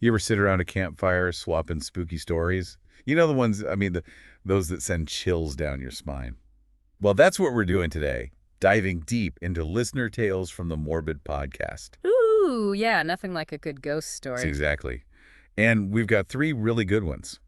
You ever sit around a campfire swapping spooky stories? You know the ones, those that send chills down your spine. Well, that's what we're doing today, diving deep into listener tales from the Morbid podcast. Ooh, yeah, nothing like a good ghost story. Exactly. And we've got three really good ones.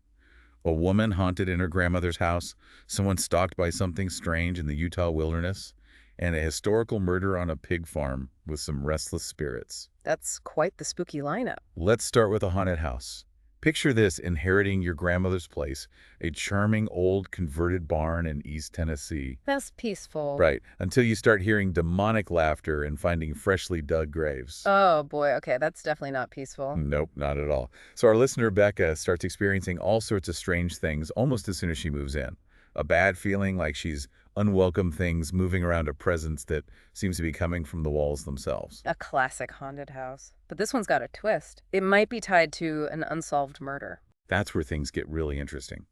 A woman haunted in her grandmother's house, someone stalked by something strange in the Utah wilderness, and a historical murder on a pig farm with some restless spirits. That's quite the spooky lineup. Let's start with a haunted house. Picture this inheriting your grandmother's place, a charming old converted barn in East Tennessee. That's peaceful. Right, until you start hearing demonic laughter and finding freshly dug graves. Oh boy, okay, that's definitely not peaceful. Nope, not at all. So our listener, Becca, starts experiencing all sorts of strange things almost as soon as she moves in. A bad feeling like she's unwelcome things moving around a presence that seems to be coming from the walls themselves. A classic haunted house. But this one's got a twist. It might be tied to an unsolved murder. That's where things get really interesting.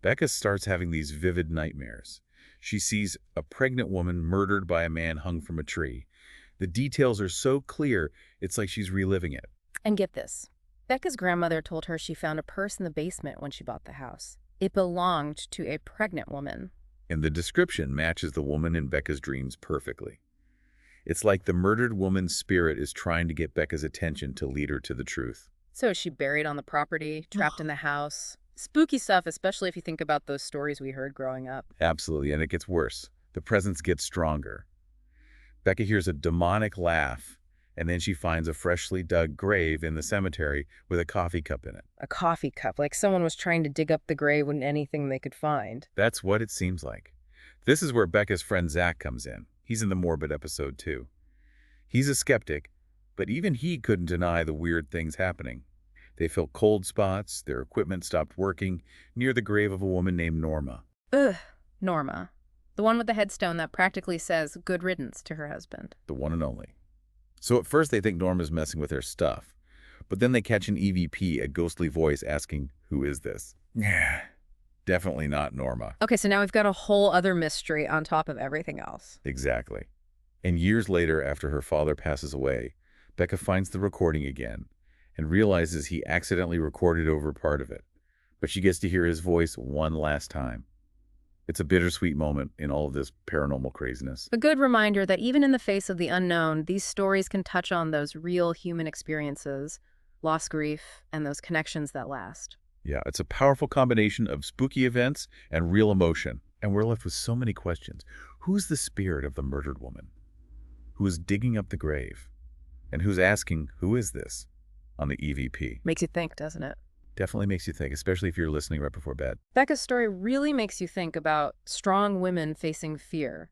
Becca starts having these vivid nightmares. She sees a pregnant woman murdered by a man hung from a tree. The details are so clear, it's like she's reliving it. And get this. Becca's grandmother told her she found a purse in the basement when she bought the house. It belonged to a pregnant woman. And the description matches the woman in Becca's dreams perfectly. It's like the murdered woman's spirit is trying to get Becca's attention to lead her to the truth. So is she buried on the property, trapped in the house? Spooky stuff, especially if you think about those stories we heard growing up. Absolutely, and it gets worse. The presence gets stronger. Becca hears a demonic laugh, and then she finds a freshly dug grave in the cemetery with a coffee cup in it. A coffee cup, like someone was trying to dig up the grave with anything they could find. That's what it seems like. This is where Becca's friend Zach comes in. He's in the Morbid episode too. He's a skeptic, but even he couldn't deny the weird things happening. They felt cold spots, their equipment stopped working, near the grave of a woman named Norma. Ugh, Norma. The one with the headstone that practically says good riddance to her husband. The one and only. So at first they think Norma's messing with their stuff, but then they catch an EVP, a ghostly voice asking, "Who is this?" Yeah, definitely not Norma. Okay, so now we've got a whole other mystery on top of everything else. Exactly. And years later, after her father passes away, Becca finds the recording again and realizes he accidentally recorded over part of it. But she gets to hear his voice one last time. It's a bittersweet moment in all of this paranormal craziness. A good reminder that even in the face of the unknown, these stories can touch on those real human experiences, loss, grief, and those connections that last. Yeah, it's a powerful combination of spooky events and real emotion. And we're left with so many questions. Who's the spirit of the murdered woman? Who is digging up the grave? And who's asking, "Who is this?" on the EVP? Makes you think, doesn't it? Definitely makes you think, especially if you're listening right before bed. Becca's story really makes you think about strong women facing fear.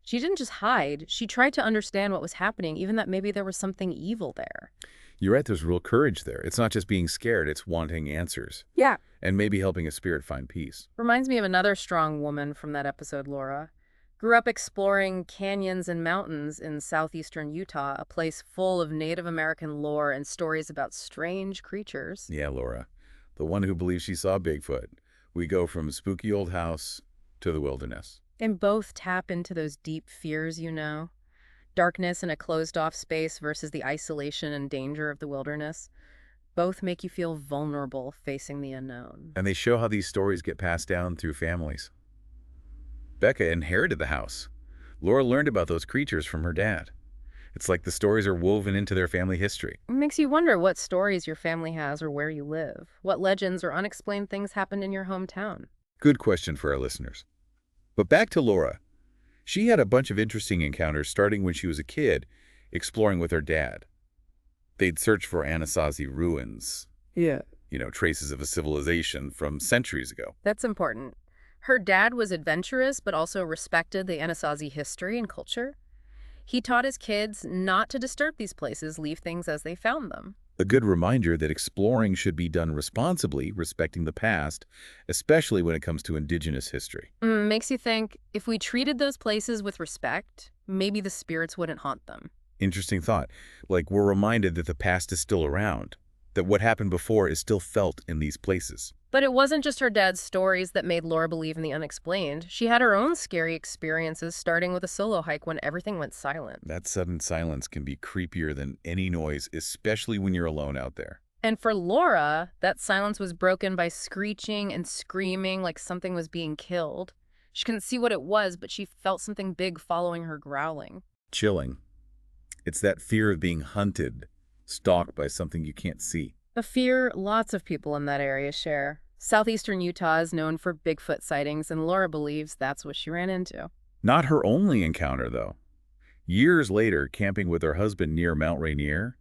She didn't just hide. She tried to understand what was happening, even that maybe there was something evil there. You're right, there's real courage there. It's not just being scared, it's wanting answers. Yeah. And maybe helping a spirit find peace. Reminds me of another strong woman from that episode, Laura. Grew up exploring canyons and mountains in southeastern Utah, a place full of Native American lore and stories about strange creatures. Yeah, Laura. The one who believes she saw Bigfoot. We go from spooky old house to the wilderness. And both tap into those deep fears, you know. Darkness in a closed-off space versus the isolation and danger of the wilderness. Both make you feel vulnerable facing the unknown. And they show how these stories get passed down through families. Becca inherited the house. Laura learned about those creatures from her dad. It's like the stories are woven into their family history. It makes you wonder what stories your family has or where you live. What legends or unexplained things happened in your hometown? Good question for our listeners. But back to Laura. She had a bunch of interesting encounters starting when she was a kid, exploring with her dad. They'd search for Anasazi ruins. Yeah. Traces of a civilization from centuries ago. That's important. Her dad was adventurous, but also respected the Anasazi history and culture. He taught his kids not to disturb these places, leave things as they found them. A good reminder that exploring should be done responsibly, respecting the past, especially when it comes to indigenous history. Makes you think, if we treated those places with respect, maybe the spirits wouldn't haunt them. Interesting thought. Like we're reminded that the past is still around, that what happened before is still felt in these places. But it wasn't just her dad's stories that made Laura believe in the unexplained. She had her own scary experiences, starting with a solo hike when everything went silent. That sudden silence can be creepier than any noise, especially when you're alone out there. And for Laura, that silence was broken by screeching and screaming like something was being killed. She couldn't see what it was, but she felt something big following her growling. Chilling. It's that fear of being hunted, stalked by something you can't see. A fear lots of people in that area share. Southeastern Utah is known for Bigfoot sightings, and Laura believes that's what she ran into. Not her only encounter, though. Years later, camping with her husband near Mount Rainier,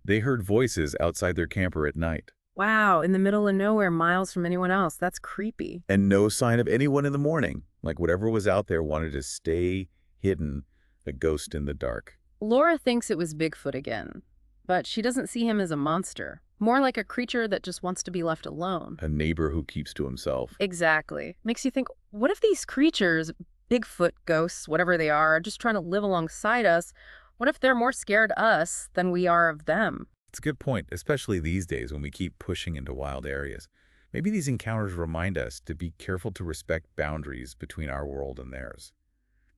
they heard voices outside their camper at night. Wow, in the middle of nowhere, miles from anyone else. That's creepy. And no sign of anyone in the morning. Like whatever was out there wanted to stay hidden, a ghost in the dark. Laura thinks it was Bigfoot again, but she doesn't see him as a monster. More like a creature that just wants to be left alone. A neighbor who keeps to himself. Exactly. Makes you think, what if these creatures, Bigfoot ghosts, whatever they are just trying to live alongside us? What if they're more scared of us than we are of them? It's a good point, especially these days when we keep pushing into wild areas. Maybe these encounters remind us to be careful to respect boundaries between our world and theirs.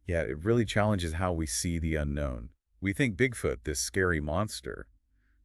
Yeah, it really challenges how we see the unknown. We think Bigfoot, this scary monster,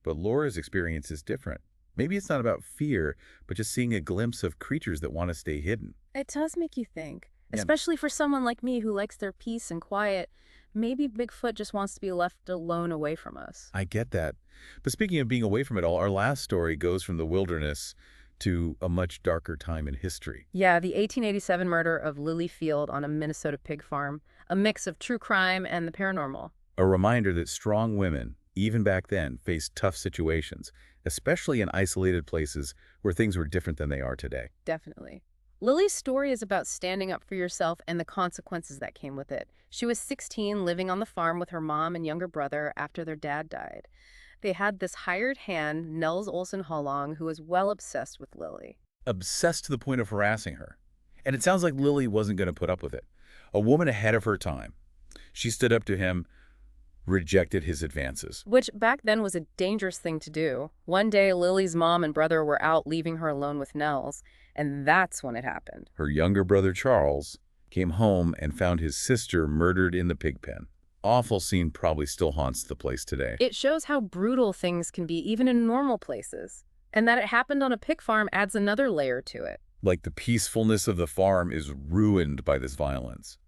but Laura's experience is different. Maybe it's not about fear, but just seeing a glimpse of creatures that want to stay hidden. It does make you think, Yeah. especially for someone like me who likes their peace and quiet. Maybe Bigfoot just wants to be left alone away from us. I get that. But speaking of being away from it all, our last story goes from the wilderness to a much darker time in history. Yeah, the 1887 murder of Lily Field on a Minnesota pig farm, a mix of true crime and the paranormal. A reminder that strong women, even back then, faced tough situations, especially in isolated places where things were different than they are today. Definitely. Lily's story is about standing up for yourself and the consequences that came with it. She was 16, living on the farm with her mom and younger brother after their dad died. They had this hired hand, Nels Olson Hollong, who was well obsessed with Lily. Obsessed to the point of harassing her. And it sounds like Lily wasn't going to put up with it. A woman ahead of her time. She stood up to him, rejected his advances. Which back then was a dangerous thing to do. One day, Lily's mom and brother were out leaving her alone with Nels, and that's when it happened. Her younger brother, Charles, came home and found his sister murdered in the pig pen. Awful scene probably still haunts the place today. It shows how brutal things can be even in normal places. And that it happened on a pig farm adds another layer to it. Like the peacefulness of the farm is ruined by this violence.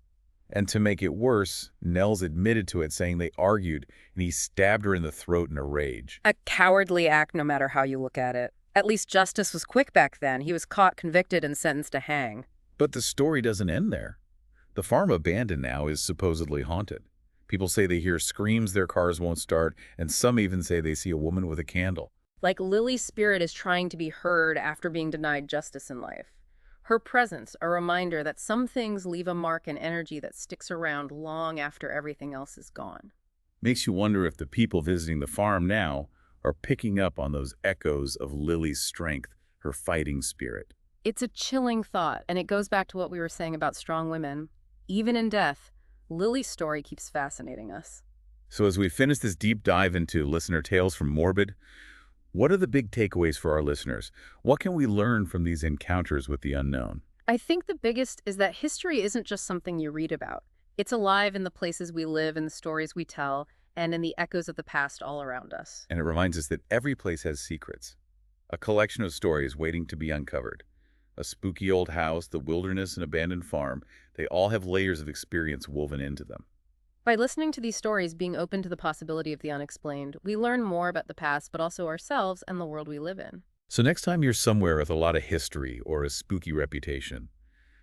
And to make it worse, Nels admitted to it, saying they argued, and he stabbed her in the throat in a rage. A cowardly act no matter how you look at it. At least justice was quick back then. He was caught, convicted, and sentenced to hang. But the story doesn't end there. The farm abandoned now is supposedly haunted. People say they hear screams their cars won't start, and some even say they see a woman with a candle. Like Lily's spirit is trying to be heard after being denied justice in life. Her presence, a reminder that some things leave a mark and energy that sticks around long after everything else is gone. Makes you wonder if the people visiting the farm now are picking up on those echoes of Lily's strength, her fighting spirit. It's a chilling thought, and it goes back to what we were saying about strong women. Even in death, Lily's story keeps fascinating us. So as we finish this deep dive into listener tales from Morbid, what are the big takeaways for our listeners? What can we learn from these encounters with the unknown? I think the biggest is that history isn't just something you read about. It's alive in the places we live, in the stories we tell, and in the echoes of the past all around us. And it reminds us that every place has secrets, a collection of stories waiting to be uncovered. A spooky old house, the wilderness, an abandoned farm, they all have layers of experience woven into them. By listening to these stories, being open to the possibility of the unexplained, we learn more about the past, but also ourselves and the world we live in. So next time you're somewhere with a lot of history or a spooky reputation,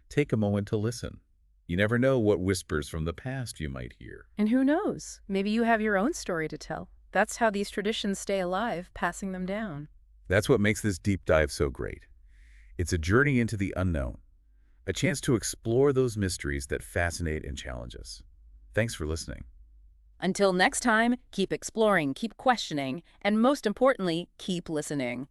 take a moment to listen. You never know what whispers from the past you might hear. And who knows, maybe you have your own story to tell. That's how these traditions stay alive, passing them down. That's what makes this deep dive so great. It's a journey into the unknown, a chance to explore those mysteries that fascinate and challenge us. Thanks for listening. Until next time, keep exploring, keep questioning, and most importantly, keep listening.